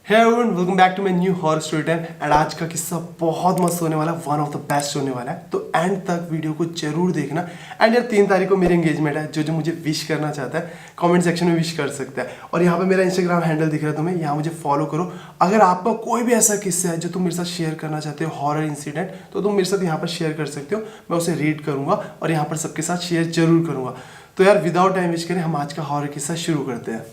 Hey everyone, welcome back to my new horror story time. And आज का किस्सा बहुत मस्त होने वाला है, वन ऑफ द बेस्ट होने वाला है। तो एंड तक वीडियो को जरूर देखना। एंड यार 3 तारीख को मेरी एंगेजमेंट है। जो मुझे विश करना चाहता है कमेंट सेक्शन में विश कर सकता है। और यहाँ पे मेरा इंस्टाग्राम हैंडल दिख रहा है तुम्हें, यहाँ मुझे फॉलो करो। अगर आपका कोई भी ऐसा किस्सा है जो तुम मेरे साथ शेयर करना चाहते हो, हॉरर इंसिडेंट, तो तुम मेरे साथ यहाँ पर शेयर कर सकते हो। मैं उसे रीड करूँगा और यहाँ पर सबके साथ शेयर जरूर करूँगा। तो यार विदाउट टाइम वेस्ट करें, हम आज का हॉरर किस्सा शुरू करते हैं।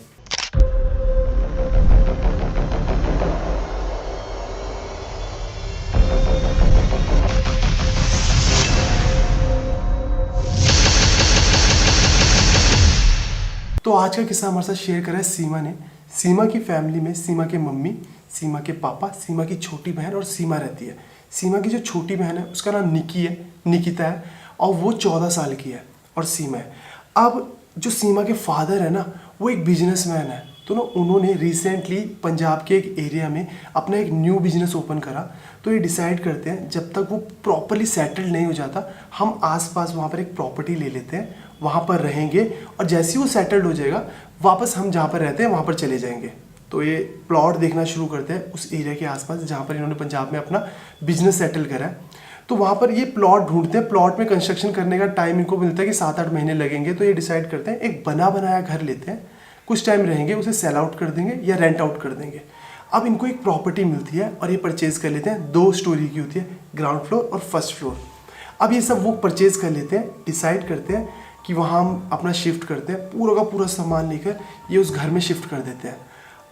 तो आज का किस्सा हमारे साथ शेयर करा है सीमा ने। सीमा की फैमिली में सीमा के मम्मी, सीमा के पापा, सीमा की छोटी बहन और सीमा रहती है। सीमा की जो छोटी बहन है उसका नाम निकिता है और वो 14 साल की है और सीमा है। अब जो सीमा के फादर है ना, वो एक बिजनेसमैन है। तो ना उन्होंने रिसेंटली पंजाब के एक एरिया में अपना एक न्यू बिजनेस ओपन करा। तो ये डिसाइड करते हैं जब तक वो प्रॉपरली सेटल्ड नहीं हो जाता, हम आसपास वहाँ पर एक प्रॉपर्टी ले लेते हैं, वहाँ पर रहेंगे और जैसे ही वो सेटल्ड हो जाएगा वापस हम जहाँ पर रहते हैं वहाँ पर चले जाएंगे। तो ये प्लॉट देखना शुरू करते हैं उस एरिया के आसपास जहाँ पर इन्होंने पंजाब में अपना बिजनेस सेटल करा है। तो वहाँ पर ये प्लॉट ढूंढते हैं। प्लॉट में कंस्ट्रक्शन करने का टाइम इनको मिलता है कि 7-8 महीने लगेंगे। तो ये डिसाइड करते हैं एक बना बनाया घर लेते हैं, कुछ टाइम रहेंगे, उसे सेल आउट कर देंगे या रेंट आउट कर देंगे। अब इनको एक प्रॉपर्टी मिलती है और ये परचेज कर लेते हैं। 2 स्टोरी की होती है, ग्राउंड फ्लोर और फर्स्ट फ्लोर। अब ये सब वो परचेज कर लेते हैं, डिसाइड करते हैं कि वहाँ हम अपना शिफ्ट करते हैं। पूरा का पूरा सामान लेकर ये उस घर में शिफ्ट कर देते हैं।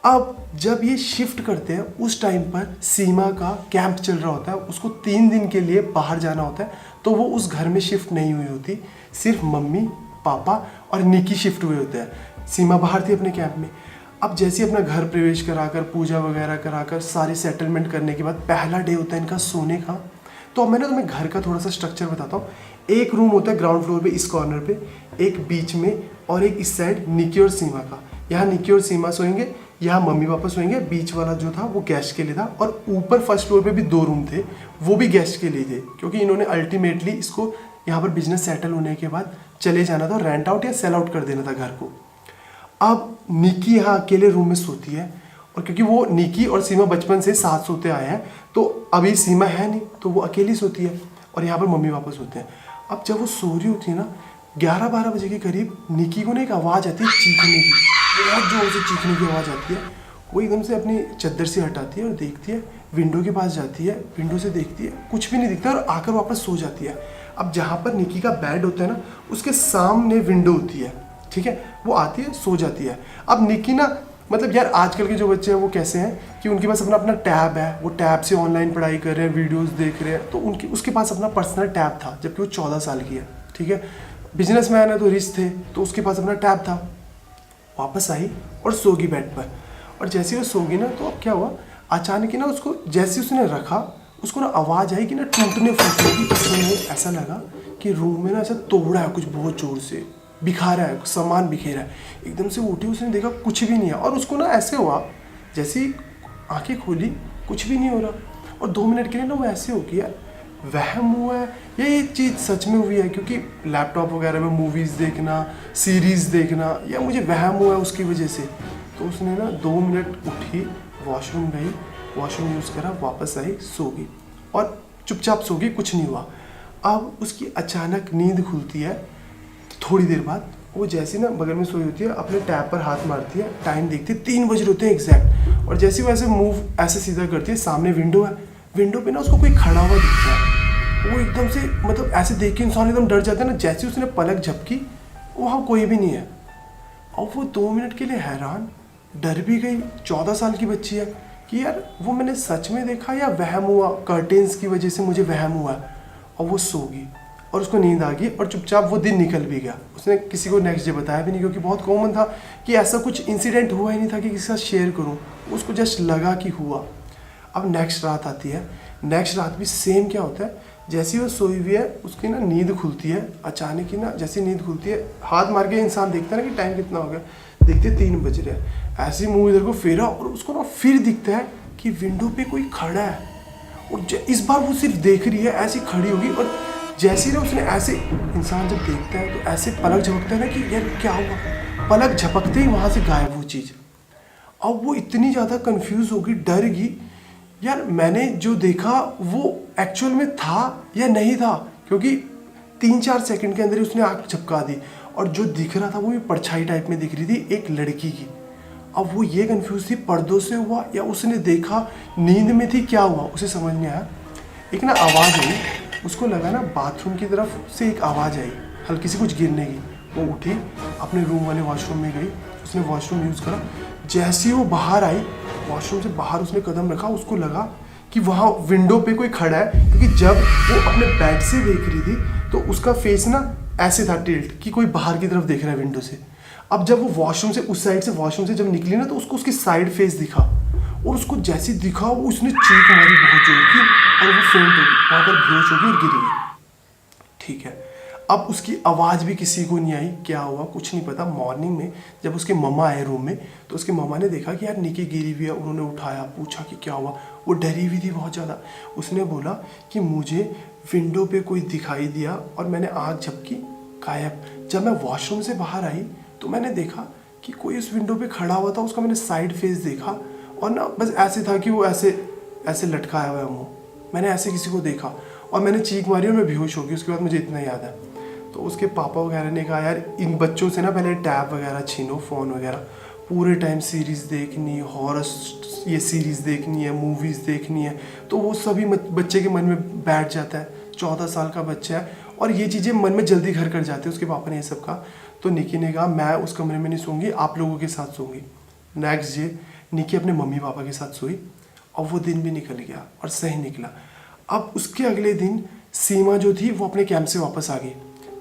अब जब ये शिफ्ट करते हैं उस टाइम पर सीमा का कैंप चल रहा होता है, उसको 3 दिन के लिए बाहर जाना होता है। तो वो उस घर में शिफ्ट नहीं हुई होती, सिर्फ मम्मी, पापा और निकी शिफ्ट हुए होते हैं। सीमा बाहर थी अपने कैंप में। अब जैसे अपना घर प्रवेश कराकर, पूजा वगैरह कराकर, सारी सेटलमेंट करने के बाद पहला डे होता है इनका सोने का। तो अब मैं तुम्हें घर का थोड़ा सा स्ट्रक्चर बताता हूँ। एक रूम होता है ग्राउंड फ्लोर पे, इस कॉर्नर पे, एक बीच में और एक इस साइड निकी और सीमा का। यहाँ निकी और सीमा सोएंगे, यहाँ मम्मी पापा सोएंगे। बीच वाला जो था वो गेस्ट के लिए था और ऊपर फर्स्ट फ्लोर पे भी 2 रूम थे, वो भी गेस्ट के लिए थे, क्योंकि इन्होंने अल्टीमेटली इसको यहाँ पर बिजनेस सेटल होने के बाद चले जाना था, रेंट आउट या सेल आउट कर देना था घर को। अब निकी यहाँ अकेले रूम में सोती है और क्योंकि वो निकी और सीमा बचपन से साथ सोते आए हैं, तो अभी सीमा है नहीं तो वो अकेली सोती है और यहाँ पर मम्मी पापा सोते हैं। अब जब वो सो रही होती है ना, 11-12 बजे के करीब निकी को ना एक आवाज़ आती है चीखने की, बहुत जोर से चीखने की आवाज़ आती है। वो एकदम से अपनी चद्दर से हटाती है और देखती है, विंडो के पास जाती है, विंडो से देखती है, कुछ भी नहीं दिखता और आकर वापस सो जाती है। अब जहाँ पर निकी का बेड होता है ना, उसके सामने विंडो होती है, ठीक है। वो आती है, सो जाती है। अब निकी ना, मतलब यार आजकल के जो बच्चे हैं वो कैसे हैं कि उनके पास अपना टैब है, वो टैब से ऑनलाइन पढ़ाई कर रहे हैं, वीडियोस देख रहे हैं। तो उसके पास अपना पर्सनल टैब था, जबकि वो 14 साल की है, ठीक है। बिजनेसमैन है तो रिच थे, तो उसके पास अपना टैब था। वापस आई और सोगी बेड पर। और जैसे वो सोगी ना, तो अब क्या हुआ, अचानक ही ना उसको जैसे उसने रखा, उसको ना आवाज़ आई कि ना टूटने फूटने की। उसमें ऐसा लगा कि रूम में ना ऐसा तोड़ा है कुछ, बहुत जोर से बिखारा है, सामान बिखेरा है। एकदम से उठी, उसने देखा कुछ भी नहीं है और उसको ना ऐसे हुआ जैसे ही आंखें खोली, कुछ भी नहीं हो रहा। और 2 मिनट के लिए ना वो ऐसे हो गया, वहम हुआ है या ये चीज़ सच में हुई है, क्योंकि लैपटॉप वगैरह में मूवीज़ देखना, सीरीज़ देखना, या मुझे वहम हुआ है उसकी वजह से। तो उसने ना 2 मिनट उठी, वॉशरूम गई, वॉशरूम यूज़ करा, वापस आई, सो गई और चुपचाप सो गई, कुछ नहीं हुआ। अब उसकी अचानक नींद खुलती है। थोड़ी देर बाद वो जैसे ना बगल में सोई होती है, अपने टैब पर हाथ मारती है, टाइम देखती है, 3 बज रहे होते हैं एग्जैक्ट। और जैसे वो ऐसे मूव ऐसे सीधा करती है, सामने विंडो है, विंडो पे ना उसको कोई खड़ा हुआ दिखता है। वो एकदम से, मतलब ऐसे देख के इंसान एकदम डर जाता है ना। जैसे उसने पलक झपकी, वहाँ कोई भी नहीं है। और वो 2 मिनट के लिए हैरान, डर भी गई, 14 साल की बच्ची है, कि यार वो मैंने सच में देखा या वहम हुआ, कर्टेन्स की वजह से मुझे वहम हुआ। और वो सो गई और उसको नींद आ गई और चुपचाप वो दिन निकल भी गया। उसने किसी को नेक्स्ट डे बताया भी नहीं, क्योंकि बहुत कॉमन था कि ऐसा कुछ इंसिडेंट हुआ ही नहीं था कि किसी के साथ शेयर करूं। उसको जस्ट लगा कि हुआ। अब नेक्स्ट रात आती है। नेक्स्ट रात भी सेम क्या होता है, जैसे ही वो सोई हुई है उसकी ना नींद खुलती है। अचानक ही ना जैसे नींद खुलती है, हाथ मार के इंसान देखता है ना कि टाइम कितना हो गया, देखते 3 बज रहे हैं। ऐसे मुँह इधर को फेरा और उसको ना फिर दिखता है कि विंडो पे कोई खड़ा है। और इस बार वो सिर्फ देख रही है, ऐसी खड़ी होगी। और जैसे ही ना उसने ऐसे, इंसान जब देखता है तो ऐसे पलक झपकता है ना कि यार क्या हुआ, पलक झपकते ही वहाँ से गायब वो चीज़। अब वो इतनी ज़्यादा कंफ्यूज होगी, डर गई, यार मैंने जो देखा वो एक्चुअल में था या नहीं था, क्योंकि 3-4 सेकंड के अंदर ही उसने आँख झपका दी और जो दिख रहा था वो भी परछाई टाइप में दिख रही थी एक लड़की की। अब वो ये कंफ्यूज थी, पर्दों से हुआ या उसने देखा, नींद में थी, क्या हुआ उसे समझ नहीं आया। एक ना आवाज़ आई, उसको लगा ना बाथरूम की तरफ से एक आवाज़ आई हल्की सी कुछ गिरने की। वो उठी, अपने रूम वाले वॉशरूम में गई, उसने वॉशरूम यूज़ करा। जैसे ही वो बाहर आई, वॉशरूम से बाहर उसने कदम रखा, उसको लगा कि वहाँ विंडो पे कोई खड़ा है, क्योंकि जब वो अपने बेड से देख रही थी तो उसका फेस ना ऐसे था टिल्ट, कि कोई बाहर की तरफ देख रहा है विंडो से। अब जब वो वॉशरूम से उस साइड से वॉशरूम से जब निकली ना तो उसको उसकी साइड फेस दिखा, और उसको जैसे दिखा वो उसने चीख मारी बहुत जोर की और वो फेंट हो गई, वहाँ पर बेहोश हो गई और गिर गई। ठीक है, अब उसकी आवाज़ भी किसी को नहीं आई, क्या हुआ कुछ नहीं पता। मॉर्निंग में जब उसके मम्मा आए रूम में तो उसके मम्मा ने देखा कि यार निकी गिरी हुई है। उन्होंने उठाया, पूछा कि क्या हुआ। वो डरी हुई थी बहुत ज़्यादा। उसने बोला कि मुझे विंडो पे कोई दिखाई दिया और मैंने आँख झपकी, गायब। जब मैं वॉशरूम से बाहर आई तो मैंने देखा कि कोई उस विंडो पे खड़ा हुआ था, उसका मैंने साइड फेस देखा और ना बस ऐसे था कि वो ऐसे ऐसे लटकाया हुआ है मुँह। मैंने ऐसे किसी को देखा और मैंने चीख मारी और मैं बेहोश हो गई। उसके बाद मुझे इतना याद है। तो उसके पापा वगैरह ने कहा यार इन बच्चों से ना पहले टैब वगैरह छीनो, फ़ोन वगैरह। पूरे टाइम सीरीज़ देखनी, हॉरर ये सीरीज़ देखनी है, मूवीज़ देखनी है, तो वो सभी बच्चे के मन में बैठ जाता है। 14 साल का बच्चा है और ये चीज़ें मन में जल्दी घर कर जाते हैं। उसके पापा ने ये सब कहा। तो निकी ने कहा मैं उस कमरे में नहीं सोऊंगी, आप लोगों के साथ सोऊंगी। नेक्स्ट डे निकी अपने मम्मी पापा के साथ सोई और वो दिन भी निकल गया और सही निकला। अब उसके अगले दिन सीमा जो थी वो अपने कैंप से वापस आ गई।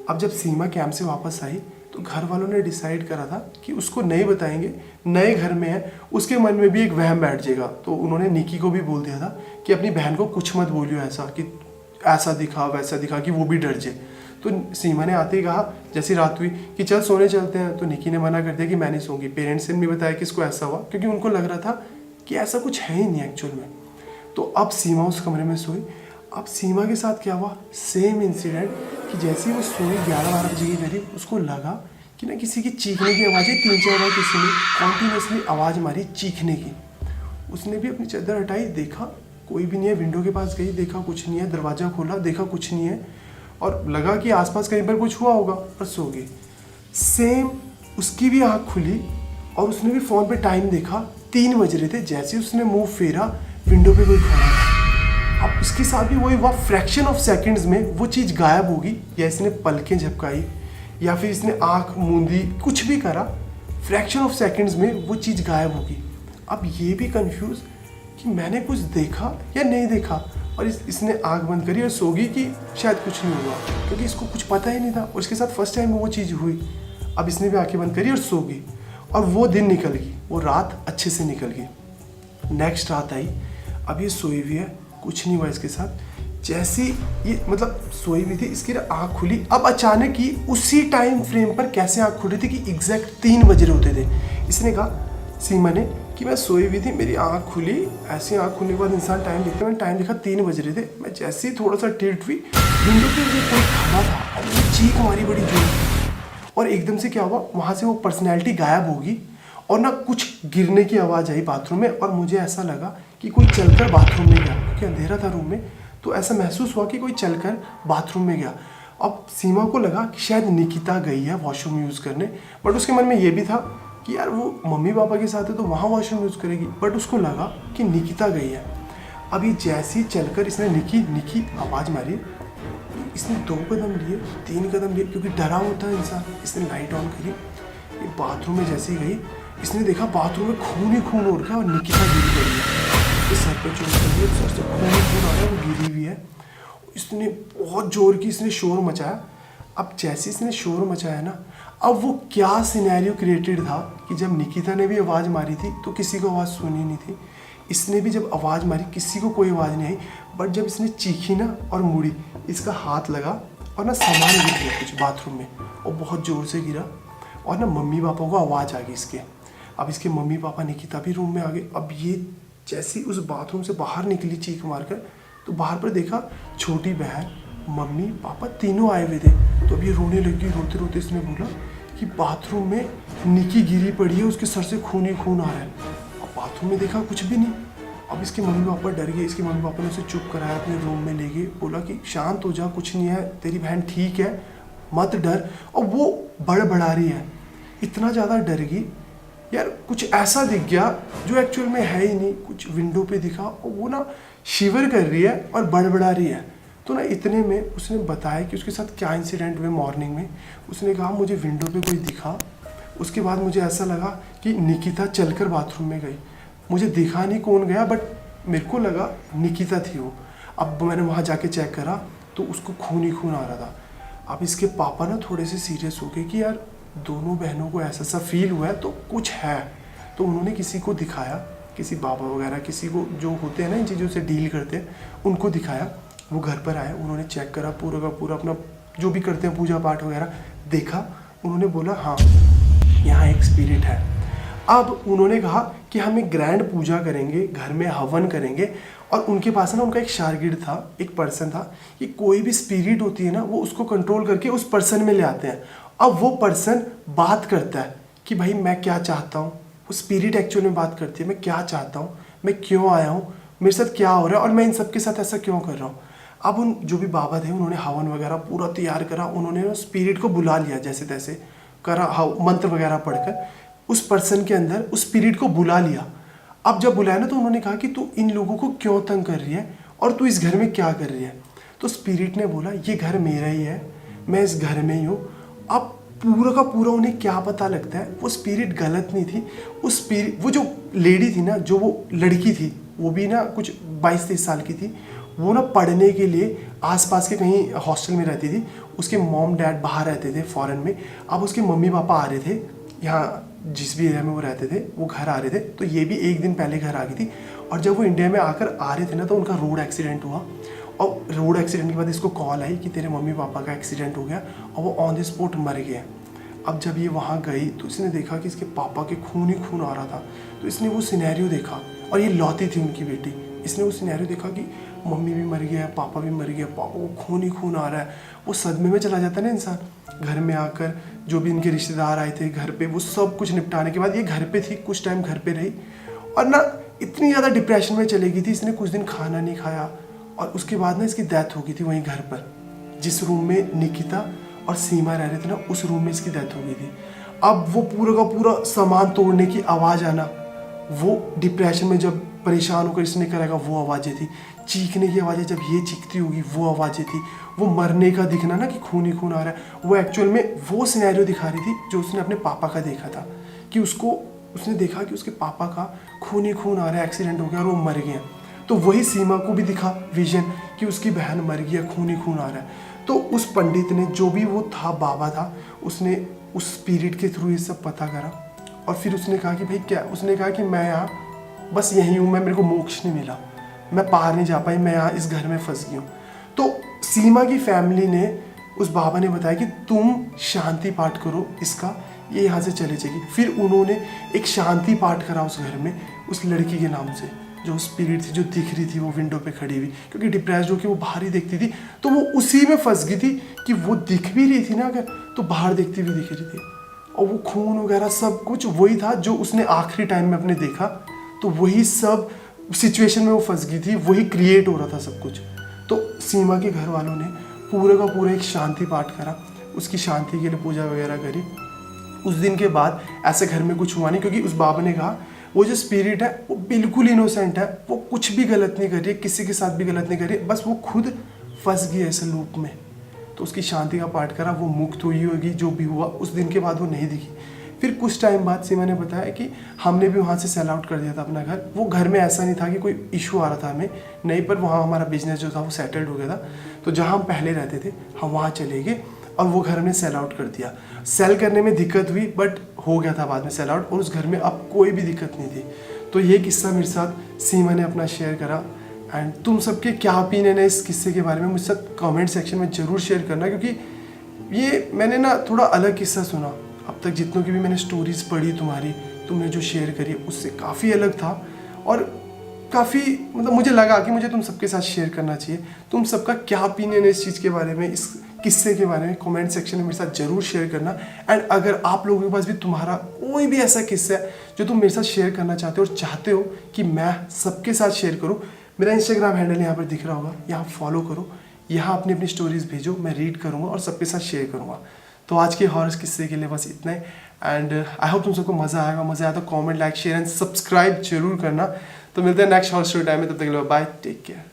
अब जब सीमा कैंप से वापस आई तो घर वालों ने डिसाइड करा था कि उसको नहीं बताएंगे, नए घर में है, उसके मन में भी एक वहम बैठ जाएगा। तो उन्होंने निकी को भी बोल दिया था कि अपनी बहन को कुछ मत बोलियो ऐसा, कि ऐसा दिखा वैसा दिखा, कि वो भी डर जाए। तो सीमा ने आते ही कहा जैसी रात हुई कि चल सोने चलते हैं। तो निकी ने मना कर दिया कि मैं नहीं सोऊंगी। पेरेंट्स ने भी बताया कि इसको ऐसा हुआ, क्योंकि उनको लग रहा था कि ऐसा कुछ है ही नहीं एक्चुअल में। तो अब सीमा उस कमरे में सोई। अब सीमा के साथ क्या हुआ, सेम इंसिडेंट, कि जैसे ही वो सोई 11-12 बजे के करीब, उसको लगा कि ना किसी की चीखने की आवाज़ है। 3-4 बार किसी ने कॉन्टीन्यूसली आवाज़ मारी चीखने की। उसने भी अपनी चादर हटाई, देखा कोई भी नहीं है। विंडो के पास गई, देखा कुछ नहीं है। दरवाज़ा खोला, देखा कुछ नहीं है और लगा कि आसपास कहीं पर कुछ हुआ होगा और सो गई। सेम उसकी भी आँख खुली और उसने भी फ़ोन पे टाइम देखा, 3 बज रहे थे। जैसे उसने मुंह फेरा, विंडो पे कोई खड़ा था। अब उसके साथ भी वही हुआ, फ्रैक्शन ऑफ सेकंड्स में वो चीज़ गायब होगी, या इसने पलकें झपकाई या फिर इसने आँख मूंदी, कुछ भी करा, फ्रैक्शन ऑफ सेकंड्स में वो चीज़ गायब होगी। अब ये भी कंफ्यूज कि मैंने कुछ देखा या नहीं देखा, और इसने आँख बंद करी और सो गई कि शायद कुछ नहीं हुआ, क्योंकि इसको कुछ पता ही नहीं था। और इसके साथ फर्स्ट टाइम वो चीज़ हुई। अब इसने भी आँखें बंद करी और सो गई और वो दिन निकल गई, वो रात अच्छे से निकल गई। नेक्स्ट रात आई, अब ये सोई हुई है, कुछ नहीं हुआ इसके साथ। जैसे ये मतलब सोई हुई थी, इसकी आँख खुली। अब अचानक ही उसी टाइम फ्रेम पर कैसे आँख खुली थी कि एग्जैक्ट 3 बज रहे होते थे। इसने कहा सीमा ने कि मैं सोई हुई थी, मेरी आँख खुली। ऐसी आँख खुलने के बाद इंसान टाइम देखता है, मैंने टाइम देखा 3 बज रहे थे। मैं जैसे ही थोड़ा सा टिल्ट हुई, विंडो पे मुझे कोई खड़ा था और मुझे चीख मारी बड़ी जोर। और एकदम से क्या हुआ, वहाँ से वो पर्सनैलिटी गायब होगी और ना कुछ गिरने की आवाज़ आई बाथरूम में। और मुझे ऐसा लगा कि कोई चलकर बाथरूम में गया, क्योंकि अंधेरा था रूम में। तो ऐसा महसूस हुआ कि कोई चलकर बाथरूम में गया। अब सीमा को लगा कि शायद निकिता गई है वॉशरूम यूज़ करने, बट उसके मन में ये भी था कि यार वो मम्मी पापा के साथ है तो वहाँ वॉशरूम यूज़ करेगी। बट उसको लगा कि निकिता गई है। अभी जैसे ही चलकर इसने निकी आवाज़ मारी, इसने 2 कदम लिए, 3 कदम लिए, क्योंकि डरा होता है इंसान। इसने लाइट ऑन करी, ये बाथरूम में जैसे ही गई, इसने देखा बाथरूम में खून ही खून हो रखा है और निकिता गिरी पड़ी है। इसके सर पे चोट लगी है, सर से खून ही खून आ रहा है, वो गिरी हुई है। इसने बहुत जोर की इसने शोर मचाया। अब जैसे इसने शोर मचाया ना, अब वो क्या सिनेरियो क्रिएटेड था कि जब निकिता ने भी आवाज़ मारी थी तो किसी को आवाज़ सुनी नहीं थी। इसने भी जब आवाज़ मारी, किसी को कोई आवाज़ नहीं आई। बट जब इसने चीखी ना और मुड़ी, इसका हाथ लगा और ना सामान गिर गया कुछ बाथरूम में, और बहुत ज़ोर से गिरा। और ना मम्मी पापा को आवाज़ आ गई इसके। अब इसके मम्मी पापा निकिता भी रूम में आ गए। अब ये जैसे उस बाथरूम से बाहर निकली चीख मारकर, तो बाहर पर देखा छोटी बहन, मम्मी पापा तीनों आए हुए थे। तो अब ये रोने लगी। रोते रोते इसने बोला कि बाथरूम में निकी गिरी पड़ी है, उसके सर से खून ही खून आ रहा है। बाथरूम में देखा कुछ भी नहीं। अब इसके मम्मी पापा डर गए। इसके मम्मी पापा ने उसे चुप कराया, अपने रूम में ले गए, बोला कि शांत हो जा, कुछ नहीं है, तेरी बहन ठीक है, मत डर। और वो बड़बड़ा रही है, इतना ज़्यादा डर गई यार। कुछ ऐसा दिख गया जो एक्चुअल में है ही नहीं, कुछ विंडो पे दिखा और वो ना शिवर कर रही है और बड़बड़ा रही है। तो ना इतने में उसने बताया कि उसके साथ क्या इंसिडेंट हुए मॉर्निंग में। उसने कहा मुझे विंडो पे कोई दिखा, उसके बाद मुझे ऐसा लगा कि निकिता चलकर बाथरूम में गई। मुझे दिखा नहीं कौन गया, बट मेरे को लगा निकिता थी वो। अब मैंने वहाँ जाके चेक करा तो उसको खून ही खून आ रहा था। अब इसके पापा ना थोड़े से सीरियस हो गए कि यार दोनों बहनों को ऐसा सा फील हुआ है तो कुछ है। तो उन्होंने किसी को दिखाया, किसी बाबा वगैरह, किसी को जो होते हैं ना इन चीज़ों से डील करते हैं, उनको दिखाया। वो घर पर आए, उन्होंने चेक करा पूरा का पूरा, अपना जो भी करते हैं पूजा पाठ वगैरह देखा। उन्होंने बोला हाँ यहाँ एक स्पिरिट है। अब उन्होंने कहा कि हम एक ग्रैंड पूजा करेंगे, घर में हवन करेंगे। और उनके पास ना उनका एक शागिर्द था, एक पर्सन था कि कोई भी स्पिरिट होती है ना वो उसको कंट्रोल करके उस पर्सन में ले आते हैं। अब वो पर्सन बात करता है कि भाई मैं क्या चाहता हूँ। वो स्पिरिट एक्चुअल में बात करती है, मैं क्या चाहता हूँ, मैं क्यों आया हूँ, मेरे साथ क्या हो रहा है और मैं इन सबके साथ ऐसा क्यों कर रहा हूँ। अब उन जो भी बाबा थे उन्होंने हवन वगैरह पूरा तैयार करा। उन्होंने स्पिरिट को बुला लिया, जैसे तैसे करा, मंत्र वगैरह पढ़कर उस पर्सन के अंदर उस स्पिरिट को बुला लिया। अब जब बुलाया ना तो उन्होंने कहा कि तू इन लोगों को क्यों तंग कर रही है और तू इस घर में क्या कर रही है। तो स्पिरिट ने बोला ये घर मेरा ही है, मैं इस घर में ही हूँ। अब पूरा का पूरा उन्हें क्या पता लगता है, वो स्पिरिट गलत नहीं थी। उस स्पिरिट, वो जो लेडी थी ना, जो वो लड़की थी, वो भी ना कुछ 22-23 साल की थी। वो ना पढ़ने के लिए आसपास के कहीं हॉस्टल में रहती थी। उसके मॉम डैड बाहर रहते थे फॉरेन में। अब उसके मम्मी पापा आ रहे थे यहाँ, जिस भी एरिया में वो रहते थे वो घर आ रहे थे। तो ये भी एक दिन पहले घर आ गई थी। और जब वो इंडिया में आकर आ रहे थे ना तो उनका रोड एक्सीडेंट हुआ। और रोड एक्सीडेंट के बाद इसको कॉल आई कि तेरे मम्मी पापा का एक्सीडेंट हो गया और वो ऑन द स्पॉट मर गए। अब जब ये वहाँ गई तो इसने देखा कि इसके पापा के खून ही खून आ रहा था। तो इसने वो सिनेरियो देखा, और ये लौती थी उनकी बेटी। इसने वो सिनेरियो देखा कि मम्मी भी मर गया है, पापा भी मर गया, पापा को खून ही खून आ रहा है। वो सदमे में चला जाता है ना इंसान। घर में आकर जो भी इनके रिश्तेदार आए थे घर पे, वो सब कुछ निपटाने के बाद ये घर पे थी, कुछ टाइम घर पे रही और ना इतनी ज़्यादा डिप्रेशन में चली गई थी। इसने कुछ दिन खाना नहीं खाया और उसके बाद ना इसकी डेथ हो गई थी वहीं घर पर। जिस रूम में निकिता और सीमा रह रहे थे ना, उस रूम में इसकी डेथ हो गई थी। अब वो पूरा का पूरा सामान तोड़ने की आवाज़ आना, वो डिप्रेशन में जब परेशान होकर इसने करेगा वो आवाज़ें थी, चीखने की आवाज़ें जब ये चीखती होगी वो आवाज़ें थी, वो मरने का दिखना ना कि खून ही खून आ रहा है, वो एक्चुअल में वो सिनेरियो दिखा रही थी जो उसने अपने पापा का देखा था। कि उसने देखा कि उसके पापा का खून ही खून आ रहा है, एक्सीडेंट हो गया और वो मर गए। तो वही सीमा को भी दिखा विजन कि उसकी बहन मर गई है, खून ही खून आ रहा है। तो उस पंडित ने, जो भी वो था बाबा था, उसने उस स्पिरिट के थ्रू ये सब पता करा। और फिर उसने कहा कि भाई क्या, उसने कहा कि मैं यहाँ बस यहीं हूँ, मेरे को मोक्ष नहीं मिला, मैं पार नहीं जा पाई, मैं यहाँ इस घर में फंस गई हूँ। तो सीमा की फैमिली ने, उस बाबा ने बताया कि तुम शांति पाठ करो इसका, ये यहाँ से चले जाएगी। फिर उन्होंने एक शांति पाठ करा उस घर में, उस लड़की के नाम से, जो स्पिरिट थी, जो दिख रही थी वो विंडो पे खड़ी हुई, क्योंकि डिप्रेस्ड होकर वो बाहर ही देखती थी। तो वो उसी में फंस गई थी कि वो दिख भी रही थी ना अगर, तो बाहर देखती हुई दिख रही थी। और वो खून वगैरह सब कुछ वही था जो उसने आखिरी टाइम में अपने देखा। तो वही सब सिचुएशन में वो फंस गई थी, वही क्रिएट हो रहा था सब कुछ। तो सीमा के घर वालों ने पूरे का पूरा एक शांति पाठ करा, उसकी शांति के लिए पूजा वगैरह करी। उस दिन के बाद ऐसे घर में कुछ हुआ नहीं, क्योंकि उस बाबा ने कहा वो जो स्पिरिट है वो बिल्कुल इनोसेंट है, वो कुछ भी गलत नहीं कर रही है, किसी के साथ भी गलत नहीं कर रही है, बस वो खुद फंस गई ऐसे लूप में। तो उसकी शांति का पाठ करा, वो मुक्त हुई होगी, जो भी हुआ। उस दिन के बाद वो नहीं दिखी। फिर कुछ टाइम बाद सीमा ने बताया कि हमने भी वहाँ से सेल आउट कर दिया था अपना घर। वो घर में ऐसा नहीं था कि कोई इशू आ रहा था हमें, नहीं, पर वहाँ हमारा बिजनेस जो था वो सेटल्ड हो गया था। तो जहाँ हम पहले रहते थे हम वहाँ चले गए और वो घर हमने सेल आउट कर दिया। सेल करने में दिक्कत हुई, बट हो गया था बाद में सेल आउट, और उस घर में अब कोई भी दिक्कत नहीं थी। तो ये किस्सा मेरे साथ सीमा ने अपना शेयर करा। एंड तुम सबके क्या ओपिनियन है इस किस्से के बारे में, मुझसे कमेंट सेक्शन में ज़रूर शेयर करना, क्योंकि ये मैंने ना थोड़ा अलग किस्सा सुना। अब तक जितनों की भी मैंने स्टोरीज पढ़ी तुम्हारी, तुमने जो शेयर करी, उससे काफ़ी अलग था। और काफ़ी मतलब मुझे लगा कि मुझे तुम सबके साथ शेयर करना चाहिए। तुम सबका क्या ओपिनियन है इस चीज़ के बारे में, इस किस्से के बारे में कमेंट सेक्शन में मेरे साथ जरूर शेयर करना। एंड अगर आप लोगों के पास भी तुम्हारा कोई भी ऐसा किस्सा है जो तुम मेरे साथ शेयर करना चाहते हो और चाहते हो कि मैं सबके साथ शेयर करूं, मेरा इंस्टाग्राम हैंडल यहाँ पर दिख रहा होगा, यहाँ फॉलो करो, यहाँ अपनी अपनी स्टोरीज भेजो, मैं रीड करूँगा और सबके साथ शेयर करूँगा। तो आज के हॉरर किस्से के लिए बस इतना ही। एंड आई होप तुम सबको मज़ा आएगा। मज़ा आया तो comment, like, share and subscribe जरूर करना। तो मिलते हैं नेक्स्ट हॉरर स्टोरी टाइम में, तब तक के लिए बाय, टेक केयर।